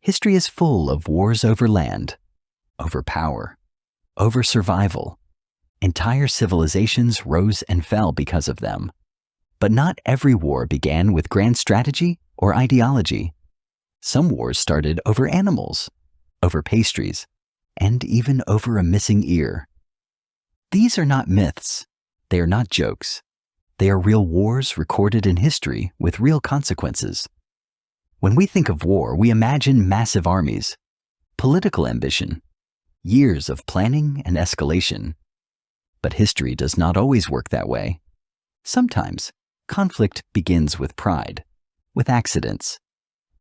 History is full of wars over land, over power, over survival. Entire civilizations rose and fell because of them. But not every war began with grand strategy or ideology. Some wars started over animals, over pastries, and even over a missing ear. These are not myths. They are not jokes. They are real wars recorded in history with real consequences. When we think of war, we imagine massive armies, political ambition, years of planning and escalation. But history does not always work that way. Sometimes, conflict begins with pride, with accidents,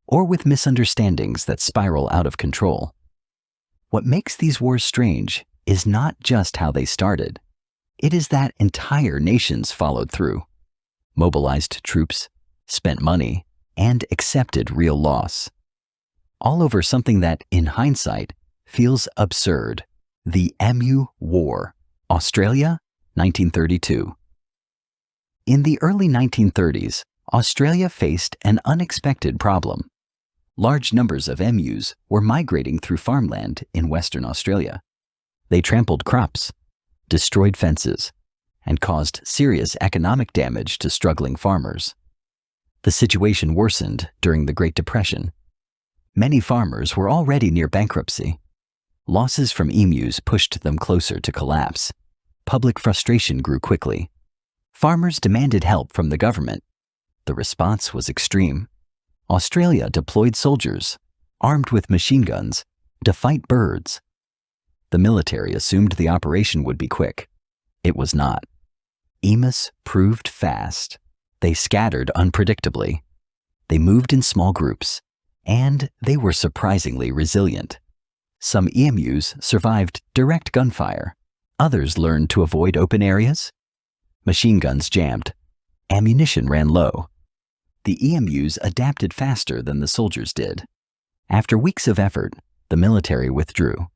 or with misunderstandings that spiral out of control. What makes these wars strange is not just how they started. It is that entire nations followed through, mobilized troops, spent money, and accepted real loss. All over something that, in hindsight, feels absurd. The Amu War, Australia, 1932. In the early 1930s, Australia faced an unexpected problem. Large numbers of emus were migrating through farmland in Western Australia. They trampled crops, destroyed fences, and caused serious economic damage to struggling farmers. The situation worsened during the Great Depression. Many farmers were already near bankruptcy. Losses from emus pushed them closer to collapse. Public frustration grew quickly. Farmers demanded help from the government. The response was extreme. Australia deployed soldiers, armed with machine guns, to fight birds. The military assumed the operation would be quick. It was not. Emus proved fast. They scattered unpredictably. They moved in small groups, and they were surprisingly resilient. Some emus survived direct gunfire. Others learned to avoid open areas. Machine guns jammed. Ammunition ran low. The emus adapted faster than the soldiers did. After weeks of effort, the military withdrew.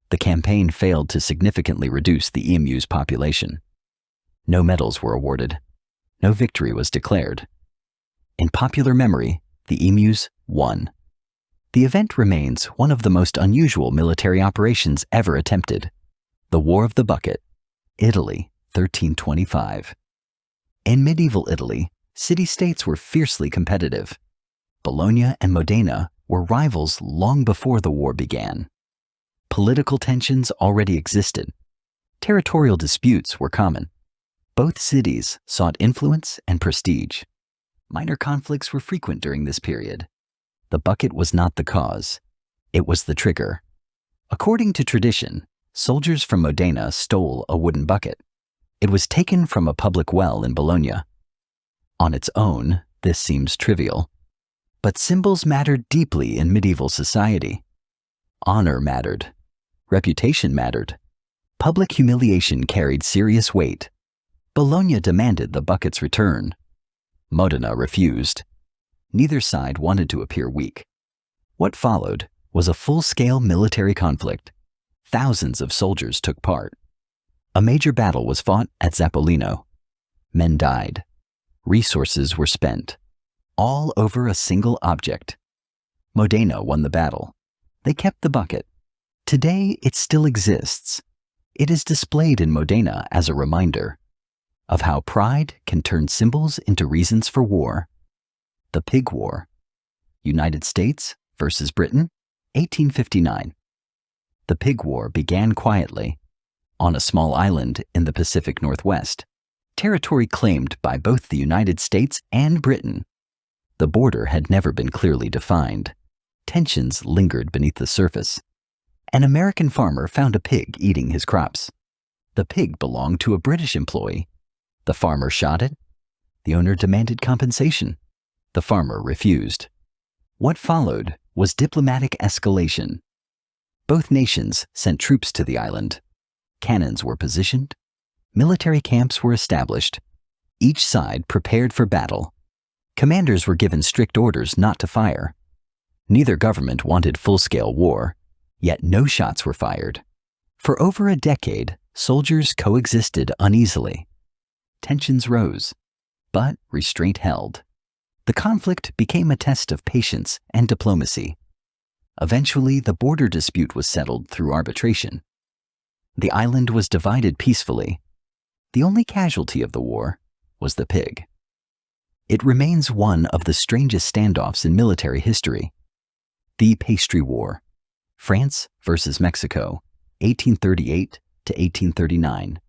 The campaign failed to significantly reduce the emu's population. No medals were awarded. No victory was declared. In popular memory, the emus won. The event remains one of the most unusual military operations ever attempted. The War of the Bucket, Italy, 1325. In medieval Italy, city-states were fiercely competitive. Bologna and Modena were rivals long before the war began. Political tensions already existed. Territorial disputes were common. Both cities sought influence and prestige. Minor conflicts were frequent during this period. The bucket was not the cause. It was the trigger. According to tradition, soldiers from Modena stole a wooden bucket. It was taken from a public well in Bologna. On its own, this seems trivial. But symbols mattered deeply in medieval society. Honor mattered. Reputation mattered. Public humiliation carried serious weight. Bologna demanded the bucket's return. Modena refused. Neither side wanted to appear weak. What followed was a full-scale military conflict. Thousands of soldiers took part. A major battle was fought at Zappolino. Men died. Resources were spent. All over a single object. Modena won the battle. They kept the bucket. Today, it still exists. It is displayed in Modena as a reminder of how pride can turn symbols into reasons for war. The Pig War, United States versus Britain, 1859. The Pig War began quietly, on a small island in the Pacific Northwest, territory claimed by both the United States and Britain. The border had never been clearly defined. Tensions lingered beneath the surface. An American farmer found a pig eating his crops. The pig belonged to a British employee. The farmer shot it. The owner demanded compensation. The farmer refused. What followed was diplomatic escalation. Both nations sent troops to the island. Cannons were positioned. Military camps were established. Each side prepared for battle. Commanders were given strict orders not to fire. Neither government wanted full-scale war, yet no shots were fired. For over a decade, soldiers coexisted uneasily. Tensions rose, but restraint held. The conflict became a test of patience and diplomacy. Eventually, the border dispute was settled through arbitration. The island was divided peacefully. The only casualty of the war was the pig. It remains one of the strangest standoffs in military history. The Pastry War, France versus Mexico, 1838 to 1839.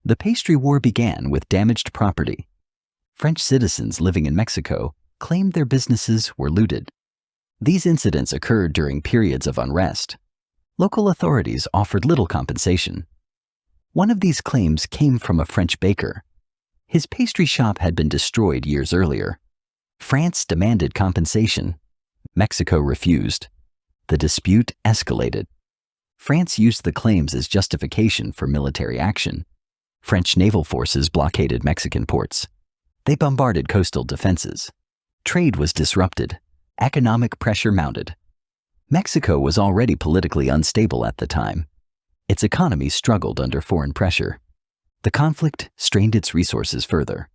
The Pastry War began with damaged property. French citizens living in Mexico claimed their businesses were looted. These incidents occurred during periods of unrest. Local authorities offered little compensation. One of these claims came from a French baker. His pastry shop had been destroyed years earlier. France demanded compensation. Mexico refused. The dispute escalated. France used the claims as justification for military action. French naval forces blockaded Mexican ports. They bombarded coastal defenses. Trade was disrupted. Economic pressure mounted. Mexico was already politically unstable at the time. Its economy struggled under foreign pressure. The conflict strained its resources further.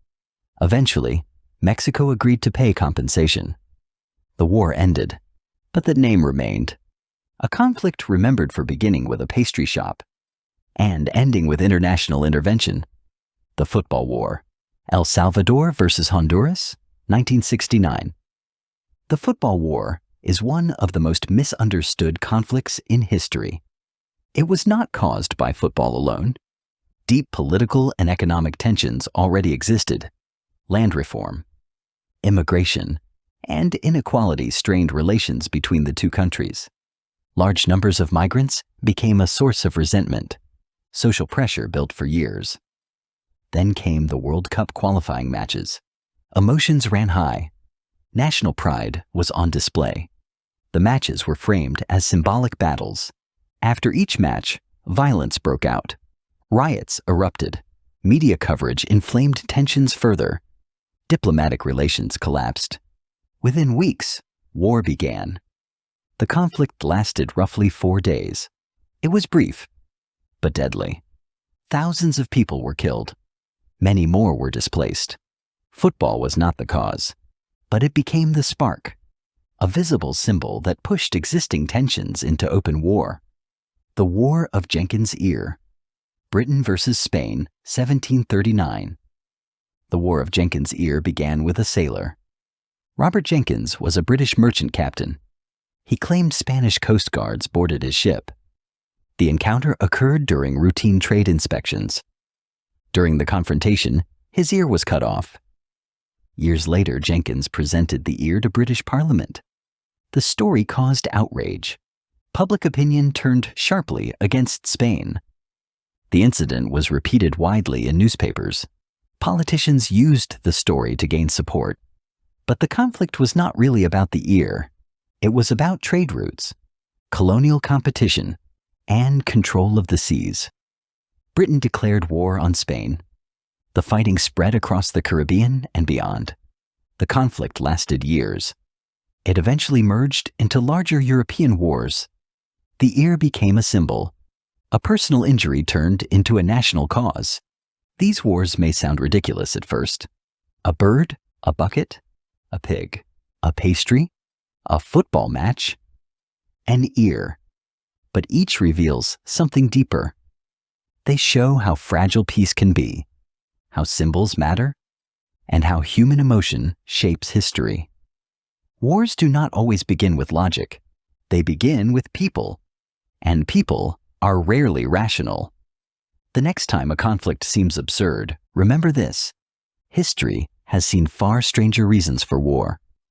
Eventually, Mexico agreed to pay compensation. The war ended, but the name remained. A conflict remembered for beginning with a pastry shop and ending with international intervention. The Football War. El Salvador versus Honduras, 1969. The Football War is one of the most misunderstood conflicts in history. It was not caused by football alone. Deep political and economic tensions already existed. Land reform, immigration, and inequality strained relations between the two countries. Large numbers of migrants became a source of resentment. Social pressure built for years. Then came the World Cup qualifying matches. Emotions ran high. National pride was on display. The matches were framed as symbolic battles. After each match, violence broke out. Riots erupted. Media coverage inflamed tensions further. Diplomatic relations collapsed. Within weeks, war began. The conflict lasted roughly 4 days. It was brief, but deadly. Thousands of people were killed. Many more were displaced. Football was not the cause, but it became the spark, a visible symbol that pushed existing tensions into open war. The War of Jenkins' Ear. Britain versus Spain, 1739. The War of Jenkins' Ear began with a sailor. Robert Jenkins was a British merchant captain. He claimed Spanish coast guards boarded his ship. The encounter occurred during routine trade inspections. During the confrontation, his ear was cut off. Years later, Jenkins presented the ear to British Parliament. The story caused outrage. Public opinion turned sharply against Spain. The incident was repeated widely in newspapers. Politicians used the story to gain support. But the conflict was not really about the ear. It was about trade routes, colonial competition, and control of the seas. Britain declared war on Spain. The fighting spread across the Caribbean and beyond. The conflict lasted years. It eventually merged into larger European wars. The ear became a symbol. A personal injury turned into a national cause. These wars may sound ridiculous at first. A bird, a bucket, a pig, a pastry, a football match, an ear. But each reveals something deeper. They show how fragile peace can be, how symbols matter, and how human emotion shapes history. Wars do not always begin with logic. They begin with people, and people are rarely rational. The next time a conflict seems absurd, remember this: history has seen far stranger reasons for war.